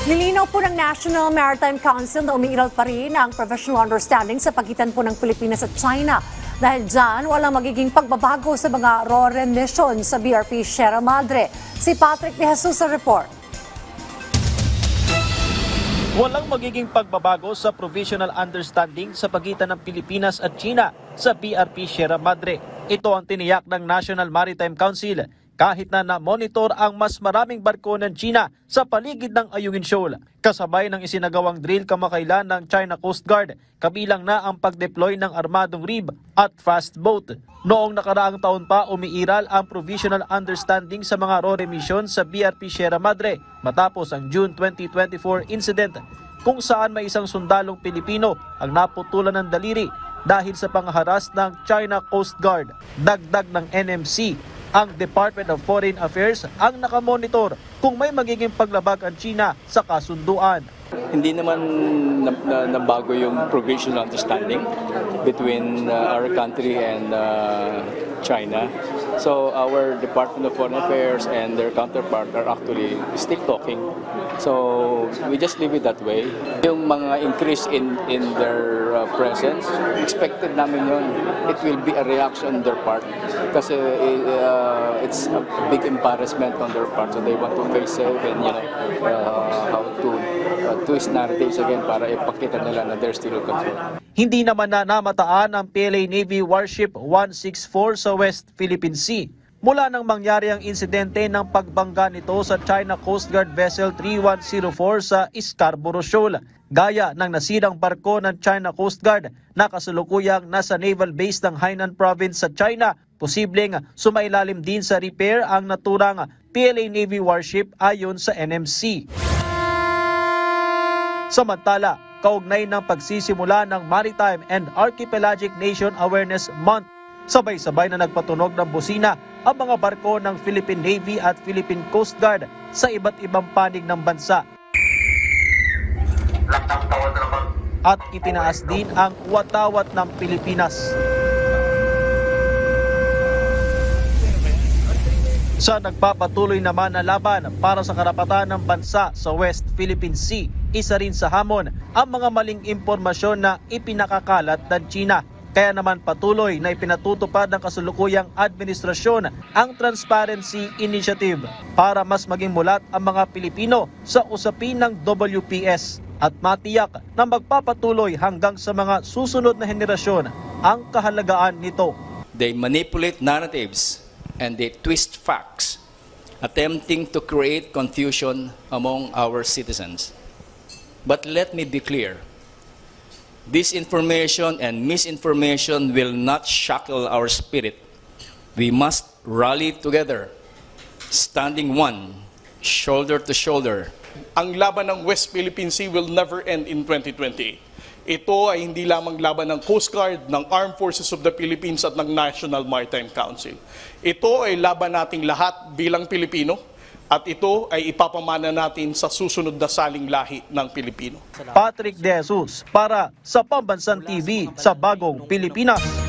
Nilinaw po ng National Maritime Council na umiiral pa rin ang professional understanding sa pagitan po ng Pilipinas at China. Dahil dyan, walang magiging pagbabago sa mga RORE mission sa BRP Sierra Madre. Si Patrick De Jesus sa report. Walang magiging pagbabago sa provisional understanding sa pagitan ng Pilipinas at China sa BRP Sierra Madre. Ito ang tiniyak ng National Maritime Council kahit na na-monitor ang mas maraming barko ng China sa paligid ng Ayungin Shoal. Kasabay ng isinagawang drill kamakailan ng China Coast Guard, kabilang na ang pag-deploy ng armadong RIB at fast boat. Noong nakaraang taon pa umiiral ang provisional understanding sa mga RORE mission sa BRP Sierra Madre matapos ang June 2024 incident kung saan may isang sundalong Pilipino ang naputulan ng daliri dahil sa pangharas ng China Coast Guard. Dagdag ng NMC, ang Department of Foreign Affairs ang nakamonitor kung may magiging paglabag ang China sa kasunduan. Hindi naman nabago yung provisional understanding between our country and China. So our Department of Foreign Affairs and their counterpart are actually still talking. So we just leave it that way. Yung mga increase in their presence, expected namin yun. It will be a reaction on their part kasi it's a big embarrassment on their part. So they want to face it and how to twist narratives again para ipakita nila na they're still in control. Hindi naman na namataan ang PLA Navy Warship 164 sa West Philippine Sea mula nang mangyari ang insidente ng pagbangga nito sa China Coast Guard Vessel 3104 sa Scarborough Shoal. Gaya ng nasirang barko ng China Coast Guard na kasalukuyang nasa naval base ng Hainan Province sa China, posibleng sumailalim din sa repair ang naturang PLA Navy Warship ayon sa NMC. Samantala, kaugnay ng pagsisimula ng Maritime and Archipelagic Nation Awareness Month, sabay-sabay na nagpatunog ng busina ang mga barko ng Philippine Navy at Philippine Coast Guard sa iba't ibang panig ng bansa. At itinaas din ang watawat ng Pilipinas. Sa nagpapatuloy naman na laban para sa karapatan ng bansa sa West Philippine Sea, isa rin sa hamon ang mga maling impormasyon na ipinakakalat ng China. Kaya naman patuloy na ipinatutupad ng kasalukuyang administrasyon ang Transparency Initiative para mas maging mulat ang mga Pilipino sa usapin ng WPS at matiyak na magpapatuloy hanggang sa mga susunod na henerasyon ang kahalagaan nito. They manipulate narratives and they twist facts, attempting to create confusion among our citizens. But let me be clear, disinformation and misinformation will not shackle our spirit. We must rally together, standing one, shoulder to shoulder. Ang laban ng West Philippine Sea will never end in 2028. Ito ay hindi lamang laban ng Coast Guard, ng Armed Forces of the Philippines at ng National Maritime Council. Ito ay laban nating lahat bilang Pilipino at ito ay ipapamana natin sa susunod na saling lahi ng Pilipino. Patrick De Jesus para sa Pambansang TV sa Bagong Pilipinas.